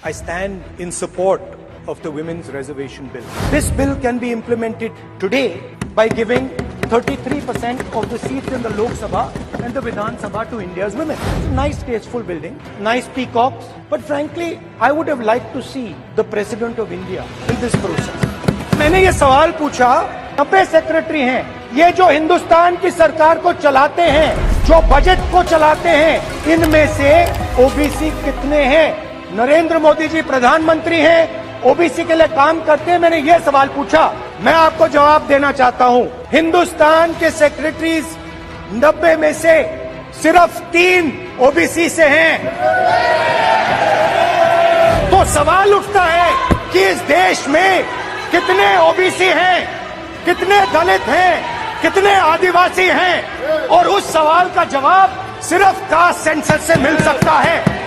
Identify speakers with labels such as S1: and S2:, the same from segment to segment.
S1: I stand in support of the Women's Reservation Bill. This bill can be implemented today by giving 33% of the seats in the Lok Sabha and the Vidhan Sabha to India's women. It's a nice, tasteful building, nice peacocks, but frankly, I would have liked to see the President of India in this process. मैंने ये सवाल पूछा, 90 secretary हैं, ये जो हिंदुस्तान की सरकार को चलाते हैं, जो बजट को चलाते हैं, इनमें से ओबीसी कितने हैं? नरेंद्र मोदी जी प्रधानमंत्री हैं, ओबीसी के लिए काम करते हैं। मैंने ये सवाल पूछा, मैं आपको जवाब देना चाहता हूं। हिंदुस्तान के सेक्रेटरीज 90 में से सिर्फ 3 ओबीसी से हैं। तो सवाल उठता है कि इस देश में कितने ओबीसी हैं, कितने दलित हैं, कितने आदिवासी हैं, और उस सवाल का जवाब सिर्फ कास्ट सेंसस से मिल सकता है।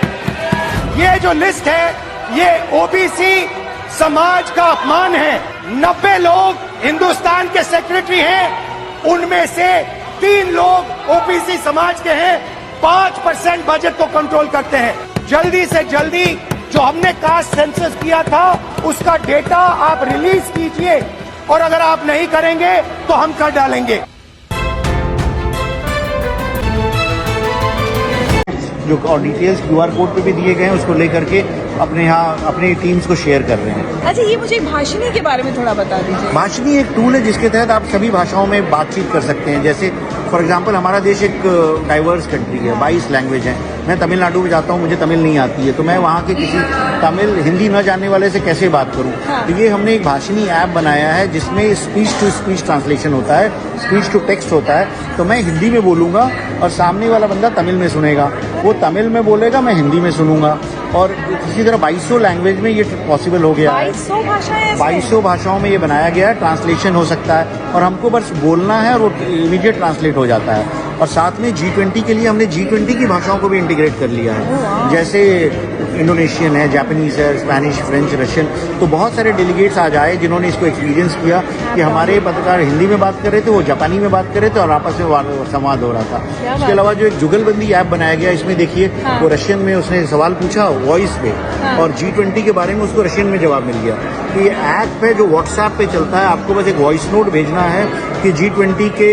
S1: ये जो लिस्ट है, ये ओबीसी समाज का अपमान है। 90 लोग हिंदुस्तान के सेक्रेटरी हैं, उनमें से 3 लोग ओबीसी समाज के हैं, 5% बजट को कंट्रोल करते हैं। जल्दी से जल्दी जो हमने कास्ट सेंसस किया था, उसका डेटा आप रिलीज कीजिए, और अगर आप नहीं करेंगे तो हम कर डालेंगे।
S2: जो और डिटेल्स QR कोड पे भी दिए गए हैं, उसको लेकर के अपने यहाँ अपनी टीम्स को शेयर कर रहे हैं।
S3: अच्छा, ये मुझे भाषिणी के बारे में थोड़ा बता दीजिए।
S2: भाषिणी एक टूल है जिसके तहत आप सभी भाषाओं में बातचीत कर सकते हैं। जैसे फॉर एग्जांपल हमारा देश एक डाइवर्स कंट्री है, 22 लैंग्वेज हैं। मैं तमिलनाडु में जाता हूँ, मुझे तमिल नहीं आती है, तो मैं वहाँ के किसी तमिल हिंदी न जानने वाले से कैसे बात करूँ?
S3: हाँ।
S2: तो ये हमने एक भाषिणी ऐप बनाया है जिसमें स्पीच टू स्पीच ट्रांसलेशन होता है, स्पीच टू टेक्स्ट होता है। तो मैं हिंदी में बोलूँगा और सामने वाला बंदा तमिल में सुनेगा, वो तमिल में बोलेगा, मैं हिंदी में सुनूंगा। और इसी तरह 2200 लैंग्वेज में ये पॉसिबल हो गया है।
S3: 2200 भाषाएं,
S2: 2200 भाषाओं में ये बनाया गया है। ट्रांसलेशन हो सकता है और हमको बस बोलना है और वो इमीडिएट ट्रांसलेट हो जाता है। और साथ में G20 के लिए हमने G20 की भाषाओं को भी इंटीग्रेट कर लिया है। जैसे इंडोनेशियन है, जापानीज है, स्पेनिश, फ्रेंच, रशियन। तो बहुत सारे डेलीगेट्स आज आए जिन्होंने इसको एक्सपीरियंस किया कि हमारे पत्रकार हिंदी में बात कर रहे थे, वो जापानी में बात कर रहे थे और आपस में संवाद हो रहा था। इसके अलावा जो एक जुगलबंदी ऐप बनाया गया, इसमें देखिए वो रशियन में उसने सवाल पूछा वॉइस पे, और G20 के बारे में उसको रशियन में जवाब मिल गया। तो ये ऐप है जो व्हाट्सएप पे चलता है। आपको बस एक वॉइस नोट भेजना है कि G20 के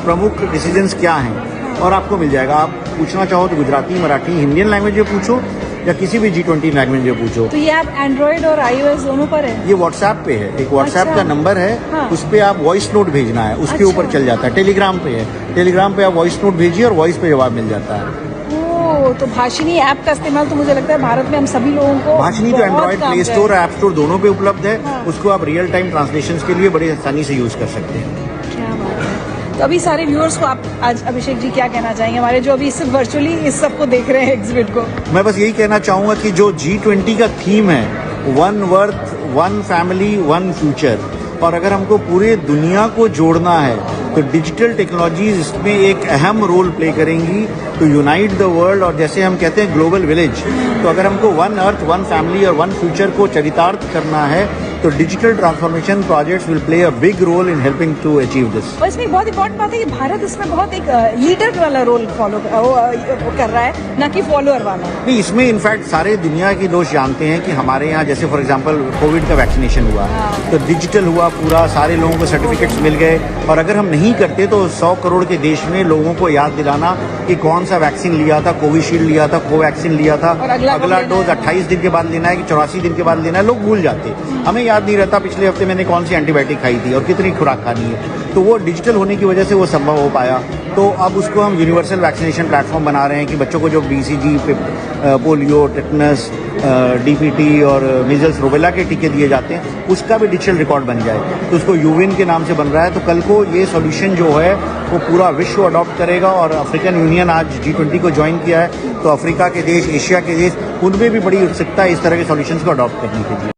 S2: प्रमुख डिसीजंस क्या हैं, और आपको मिल जाएगा। आप पूछना चाहो तो गुजराती, मराठी, इंडियन लैंग्वेज में पूछो या किसी भी G20 लैंग्वेज में पूछो।
S3: तो ये ऐप एंड्रॉइड और iOS दोनों पर है? ये
S2: व्हाट्सएप पे है, एक व्हाट्सएप का नंबर है। हाँ। उस पे आप वॉइस नोट भेजना है, उसके ऊपर चल जाता है। टेलीग्राम पे है, टेलीग्राम पे आप वॉइस नोट भेजिए और वॉइस पे जवाब मिल जाता है।
S3: तो भाषिणी ऐप का इस्तेमाल तो मुझे लगता है भारत में हम सभी लोगों को
S2: भाषिणी तो Android play store, app store दोनों पे उपलब्ध है। हाँ। उसको आप रियल टाइम ट्रांसलेशन के लिए बड़ी आसानी से यूज कर सकते हैं।
S3: क्या बात है। तो अभी सारे व्यूअर्स को आप आज अभिषेक जी क्या कहना चाहेंगे, हमारे जो अभी सिर्फ वर्चुअली इस सबको देख रहे हैं एग्जिबिट को?
S2: मैं बस यही कहना चाहूंगा कि जो G20 का थीम है, 1 वर्थ, 1 फैमिली, 1 फ्यूचर, और अगर हमको पूरे दुनिया को जोड़ना है तो डिजिटल टेक्नोलॉजीज इसमें एक अहम रोल प्ले करेंगी टू यूनाइट द वर्ल्ड। और जैसे हम कहते हैं ग्लोबल विलेज, तो अगर हमको 1 अर्थ, 1 फैमिली और 1 फ्यूचर को चरितार्थ करना है तो digital transformation projects will play a big role in helping to achieve this.
S3: और इसमें बहुत इंपॉर्टेंट बात है कि भारत इसमें बहुत एक लीडर वाला रोल फॉलो कर रहा है, ना कि फॉलोअर वाला।
S2: नहीं, इसमें इनफैक्ट सारे दुनिया के लोग जानते हैं कि हमारे यहाँ जैसे फॉर एग्जांपल कोविड का वैक्सीनेशन हुआ, तो डिजिटल हुआ पूरा, सारे लोगों को सर्टिफिकेट्स मिल गए। और अगर हम नहीं करते तो 100 करोड़ के देश में लोगों को याद दिलाना कि कौन सा वैक्सीन लिया था, कोविशील्ड लिया था, कोवैक्सीन लिया था, अगला डोज 28 दिन के बाद लेना है कि 84 दिन के बाद लेना है, लोग भूल जाते। हमें याद नहीं रहता पिछले हफ्ते मैंने कौन सी एंटीबायोटिक खाई थी और कितनी खुराक खानी है। तो वो डिजिटल होने की वजह से वो संभव हो पाया। तो अब उसको हम यूनिवर्सल वैक्सीनेशन प्लेटफॉर्म बना रहे हैं कि बच्चों को जो BCG, पोलियो, टेटनस, DPT और मीजल्स, रूबेला के टीके दिए जाते हैं, उसका भी डिजिटल रिकॉर्ड बन जाए। तो उसको यूविन के नाम से बन रहा है। तो कल को ये सॉल्यूशन जो है वो पूरा विश्व अडॉप्ट करेगा। और अफ्रीकन यूनियन आज G20 को ज्वाइन किया है, तो अफ्रीका के देश, एशिया के देश, उनमें भी बड़ी उत्सुकता है इस तरह के सॉल्यूशंस को अडॉप्ट करने के लिए।